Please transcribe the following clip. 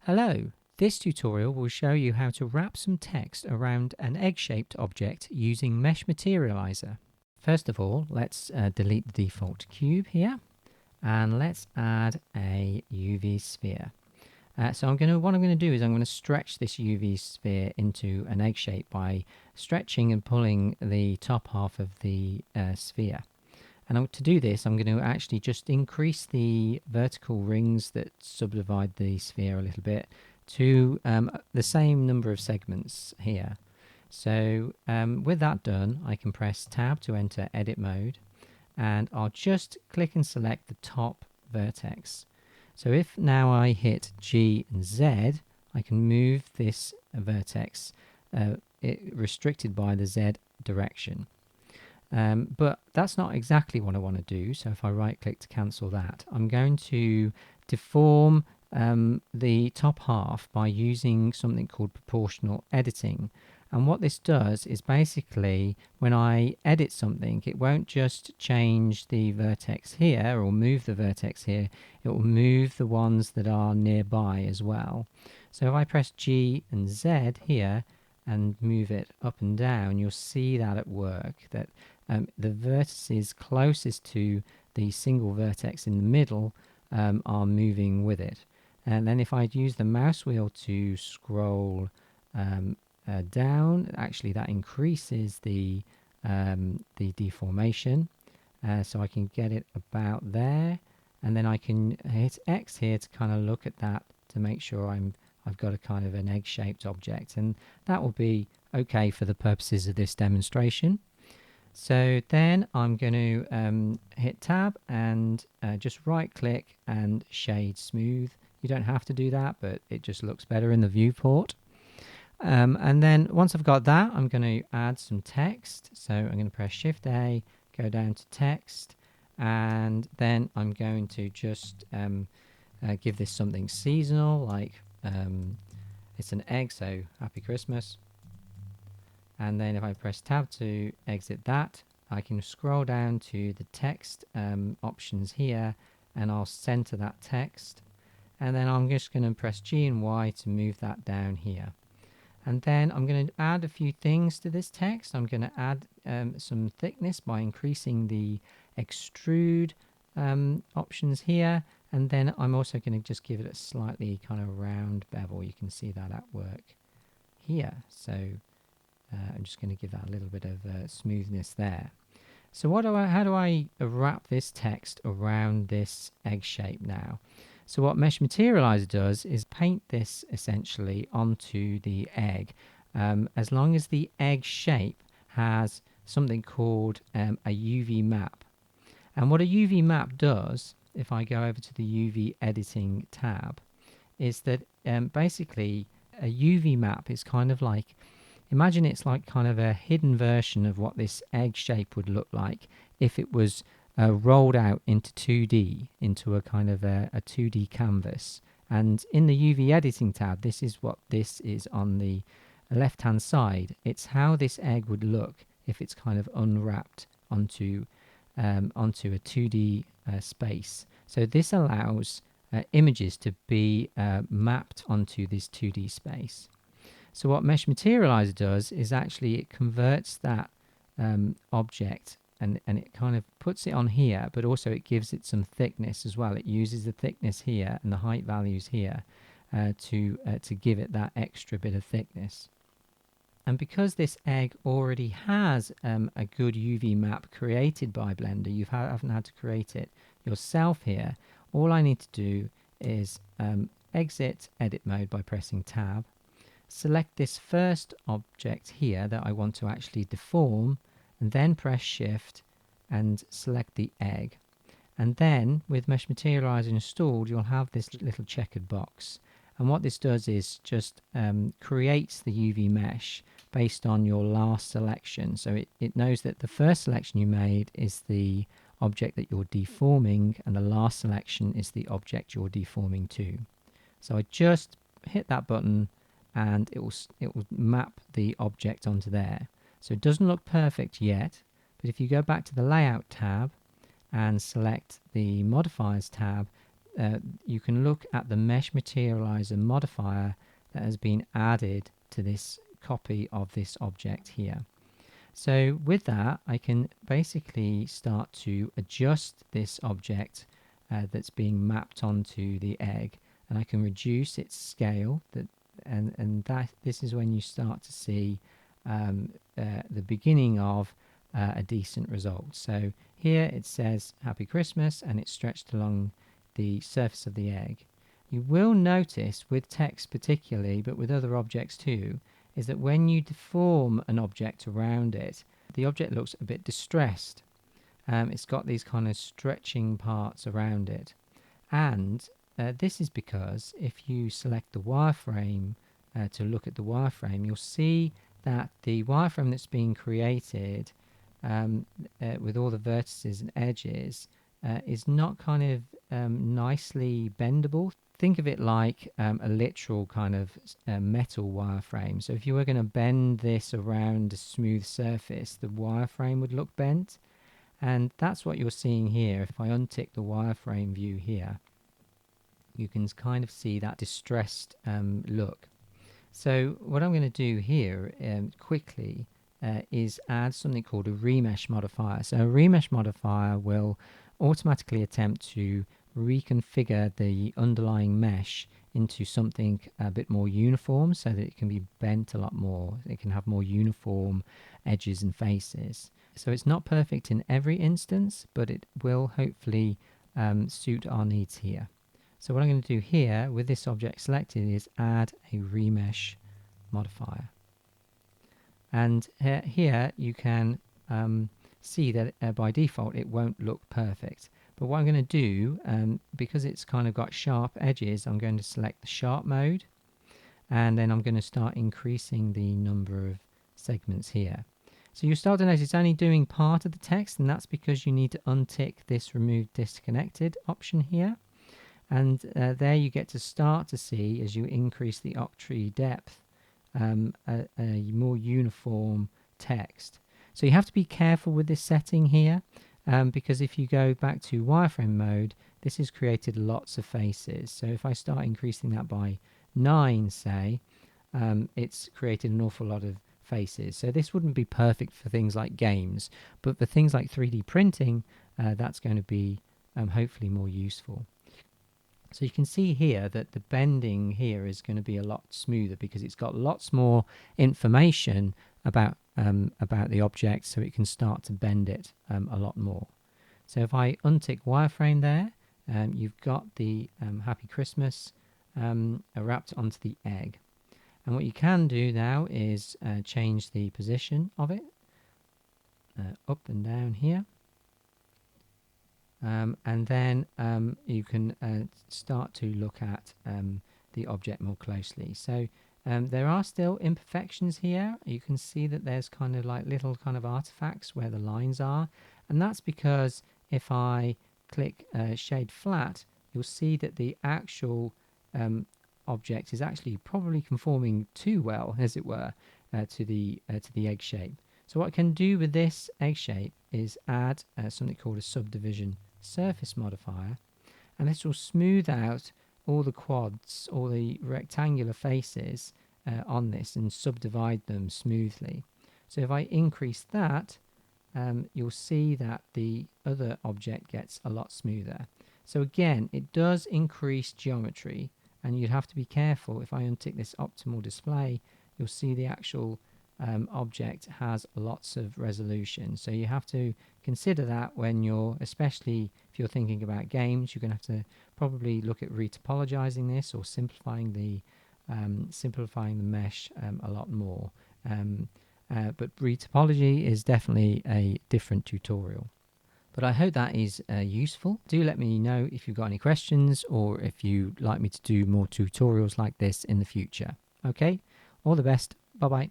Hello, this tutorial will show you how to wrap some text around an egg-shaped object using Mesh Materializer. First of all, let's delete the default cube here and let's add a UV sphere. What I'm going to do is I'm going to stretch this UV sphere into an egg shape by stretching and pulling the top half of the sphere. And to do this, I'm going to actually just increase the vertical rings that subdivide the sphere a little bit to the same number of segments here. So with that done, I can press Tab to enter edit mode, and I'll just click and select the top vertex. So if now I hit G and Z, I can move this vertex restricted by the Z direction. But that's not exactly what I want to do, so if I right click to cancel that, I'm going to deform the top half by using something called proportional editing. And what this does is basically when I edit something, it won't just change the vertex here or move the vertex here, it will move the ones that are nearby as well. So if I press G and Z here and move it up and down, you'll see that at work, that the vertices closest to the single vertex in the middle are moving with it. And then if I use the mouse wheel to scroll down, actually that increases the deformation, so I can get it about there, and then I can hit X here to kind of look at that to make sure I've got a kind of an egg-shaped object, and that will be okay for the purposes of this demonstration. So then I'm going to hit Tab and just right click and shade smooth. You don't have to do that, but it just looks better in the viewport. And then once I've got that, I'm going to add some text. So I'm going to press Shift A, go down to text, and then I'm going to just give this something seasonal, like it's an egg, so Happy Christmas. And then if I press Tab to exit that, I can scroll down to the text options here, and I'll center that text. And then I'm just going to press G and Y to move that down here. And then I'm going to add a few things to this text. I'm going to add some thickness by increasing the extrude options here. And then I'm also going to just give it a slightly kind of round bevel. You can see that at work here. So I'm just going to give that a little bit of smoothness there. So how do I wrap this text around this egg shape now? So what Mesh Materializer does is paint this essentially onto the egg, as long as the egg shape has something called a UV map. And what a UV map does, if I go over to the UV editing tab, is that basically a UV map is kind of like, imagine it's like kind of a hidden version of what this egg shape would look like if it was rolled out into 2D, into a kind of a 2D canvas. And in the UV editing tab, this is what this is on the left hand side. It's how this egg would look if it's kind of unwrapped onto a 2D space. So this allows images to be mapped onto this 2D space. So what Mesh Materializer does is actually it converts that object and it kind of puts it on here, but also it gives it some thickness as well. It uses the thickness here and the height values here to give it that extra bit of thickness. And because this egg already has a good UV map created by Blender, you haven't had to create it yourself here. All I need to do is exit edit mode by pressing Tab, select this first object here that I want to actually deform, and then press Shift and select the egg. And then with Mesh Materializer installed, you'll have this little checkered box. And what this does is just creates the UV mesh based on your last selection. So it knows that the first selection you made is the object that you're deforming, and the last selection is the object you're deforming to. So I just hit that button and it will map the object onto there. So it doesn't look perfect yet, but if you go back to the Layout tab and select the Modifiers tab, you can look at the Mesh Materializer modifier that has been added to this copy of this object here. So with that, I can basically start to adjust this object that's being mapped onto the egg, and I can reduce its scale. And this is when you start to see the beginning of a decent result. So here it says Happy Christmas, and it's stretched along the surface of the egg. You will notice with text particularly, but with other objects too, is that when you deform an object around it, the object looks a bit distressed. It's got these kind of stretching parts around it. And this is because if you select the wireframe to look at the wireframe, you'll see that the wireframe that's being created with all the vertices and edges is not kind of nicely bendable. Think of it like a literal kind of metal wireframe. So if you were going to bend this around a smooth surface, the wireframe would look bent. And that's what you're seeing here. If I untick the wireframe view here, you can kind of see that distressed look. So what I'm going to do here quickly is add something called a remesh modifier. So a remesh modifier will automatically attempt to reconfigure the underlying mesh into something a bit more uniform so that it can be bent a lot more. It can have more uniform edges and faces. So it's not perfect in every instance, but it will hopefully suit our needs here. So what I'm going to do here with this object selected is add a remesh modifier. And here you can see that by default it won't look perfect. But what I'm going to do, because it's kind of got sharp edges, I'm going to select the sharp mode, and then I'm going to start increasing the number of segments here. So you start to notice it's only doing part of the text, and that's because you need to untick this remove disconnected option here. And there you get to start to see, as you increase the octree depth, a more uniform text. So you have to be careful with this setting here, because if you go back to wireframe mode, this has created lots of faces. So if I start increasing that by 9, say, it's created an awful lot of faces. So this wouldn't be perfect for things like games, but for things like 3D printing, that's going to be hopefully more useful. So you can see here that the bending here is going to be a lot smoother because it's got lots more information about the object, so it can start to bend it a lot more. So if I untick wireframe there, you've got the Happy Christmas wrapped onto the egg. And what you can do now is change the position of it up and down here. And then you can start to look at the object more closely. So there are still imperfections here. You can see that there's kind of like little kind of artifacts where the lines are, and that's because if I click shade flat, you'll see that the actual object is actually probably conforming too well, as it were, to the egg shape. So what I can do with this egg shape is add something called a subdivision surface modifier, and this will smooth out all the quads, all the rectangular faces on this, and subdivide them smoothly. So if I increase that, you'll see that the other object gets a lot smoother. So again, it does increase geometry, and you'd have to be careful. If I untick this optimal display, you'll see the actual object has lots of resolution. So you have to consider that when you're, especially if you're thinking about games, you're going to have to probably look at retopologizing this or simplifying the mesh a lot more. But retopology is definitely a different tutorial. But I hope that is useful. Do let me know if you've got any questions or if you'd like me to do more tutorials like this in the future. Okay, all the best. Bye-bye.